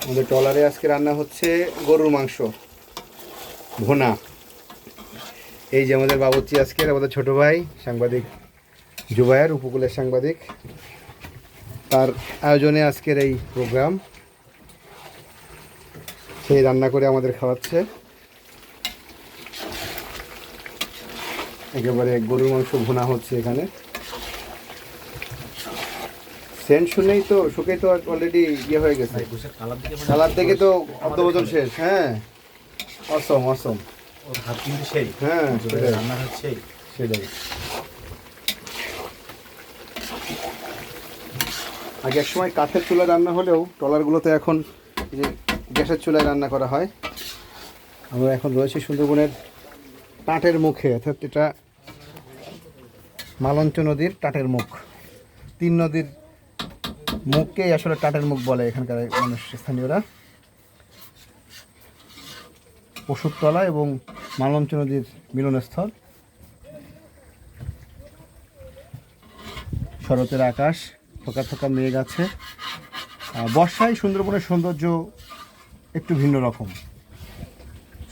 আমাদের ট্রলারে আজকে রান্না হচ্ছে গরুর মাংস ভুনা। এই যে আমাদের বাবুর্চি আজকের আমাদের ছোট ভাই সাংবাদিক জুবায়ের, উপকূলের সাংবাদিক, তার আয়োজনে আজকের এই প্রোগ্রাম। সেই রান্না করে আমাদের খাওয়াচ্ছে। একেবারে গরুর মাংস ভুনা হচ্ছে এখানে। সেন্ট শুনেই তো শুকেই তো অলরেডি ইয়ে হয়ে গেছে, কালার দেখে তো অর্ধবোজন শেষ। হ্যাঁ, অসম অসম, ওর হাত কিন্তু সেই। হ্যাঁ রান্না হচ্ছে সেটাই। আগে এক সময় কাঠের চুলায় রান্না হলেও ট্রলারগুলোতে এখন এই যে গ্যাসের চুলায় রান্না করা হয়। আমরা এখন রয়েছি সুন্দরবনের টাটের মুখে, অর্থাৎ এটা মালঞ্চ নদীর টাটের মুখ। তিন নদীর মুখকেই আসলে টাটের মুখ বলে এখানকার মানুষ, স্থানীয়রা। পশুরতলা এবং মালঞ্চ নদীর মিলনস্থল। শরতের আকাশ, থোকা থোকা মেঘ আছে। বর্ষায় সুন্দরবনের সৌন্দর্য একটু ভিন্ন রকম।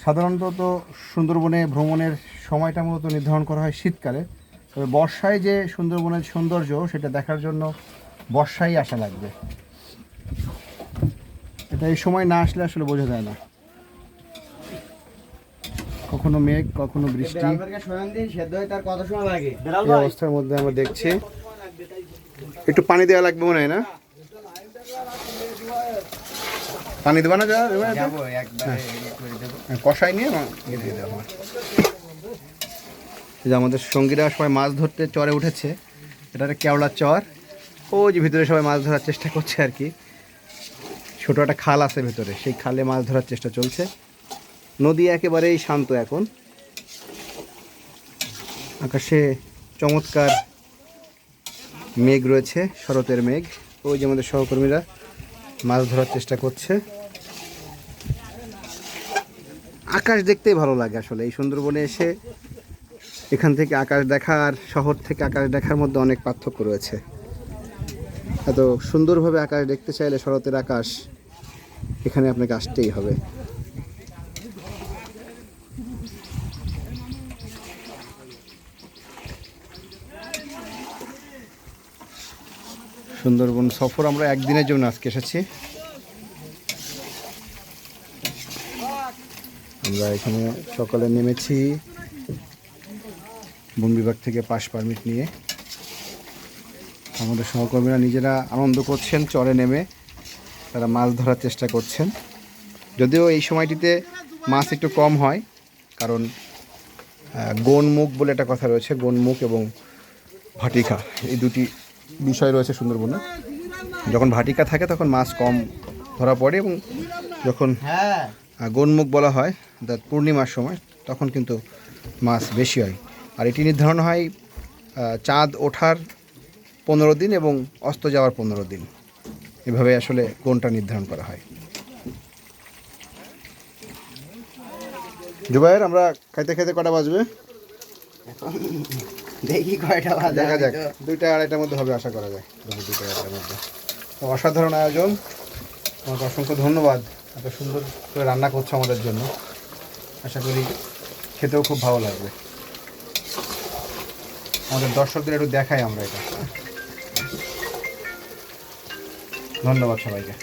সাধারণত সুন্দরবনে ভ্রমণের সময়টা মূলত নির্ধারণ করা হয় শীতকালে, তবে বর্ষায় যে সুন্দরবনের সৌন্দর্য সেটা দেখার জন্য বর্ষায় আসা লাগবে। এটা এই সময় না আসলে আসলে বোঝা যায় না। কখনো মেঘ, কখনো বৃষ্টি। এই অবস্থার মধ্যে আমরা দেখছি একটু পানি দেওয়া লাগবে মনে হয় না? পানি দেবো না, কষাই নিয়ে দিয়ে দেওয়া হয়। যে আমাদের সঙ্গীরা সবাই মাছ ধরতে চরে উঠেছে। এটা একটা কেওড়ার চর। ও যে ভিতরে সবাই মাছ ধরার চেষ্টা করছে আর কি। ছোটো একটা খাল আছে ভেতরে, সেই খালে মাছ ধরার চেষ্টা চলছে। নদী একেবারেই শান্ত এখন। আকাশে চমৎকার মেঘ রয়েছে, শরতের মেঘ। ওই যে আমাদের সহকর্মীরা মাছ ধরার চেষ্টা করছে। আকাশ দেখতেই ভালো লাগে আসলে। এই সুন্দরবনে এসে এখান থেকে আকাশ দেখা আর শহর থেকে আকাশ দেখার মধ্যে অনেক পার্থক্য রয়েছে। এত সুন্দরভাবে আকাশ দেখতে চাইলে শরতের আকাশ এখানে আপনাকে আসতেই হবে। সুন্দরবন সফর আমরা একদিনের জন্য আজকে এসেছি। আমরা এখানে সকালে নেমেছি বন বিভাগ থেকে পাস পারমিট নিয়ে। আমাদের সহকর্মীরা নিজেরা আনন্দ করছেন, চরে নেমে তারা মাছ ধরার চেষ্টা করছেন। যদিও এই সময়টিতে মাছ একটু কম হয়, কারণ গনমুখ বলে একটা কথা রয়েছে। গনমুখ এবং ভাটিকা, এই দুটি বিষয় রয়েছে সুন্দরবনে। যখন ভাটিকা থাকে তখন মাছ কম ধরা পড়ে, এবং যখন গনমুখ বলা হয় অর্থাৎ পূর্ণিমার সময়, তখন কিন্তু মাছ বেশি হয়। আর এটি নির্ধারণ হয় চাঁদ ওঠার 15 দিন এবং অস্ত যাওয়ার 15 দিন, এভাবে আসলে গনটা নির্ধারণ করা হয়। জুবায়ের, আমরা খাইতে খাইতে কটা বাজবে? দেখি কয়টা বাজে, দেখা যাক। 2টা 2:30টার মধ্যে হবে আশা করা যায়। 2টা 2:30টার মধ্যে। তো অসাধারণ আয়োজন, তোমাকে অসংখ্য ধন্যবাদ। এত সুন্দর করে রান্না করছো আমাদের জন্য। আশা করি খেতেও খুব ভালো লাগবে। আমাদের দর্শকদের একটু দেখাই আমরা এটা। ধন্যবাদ সবাইকে।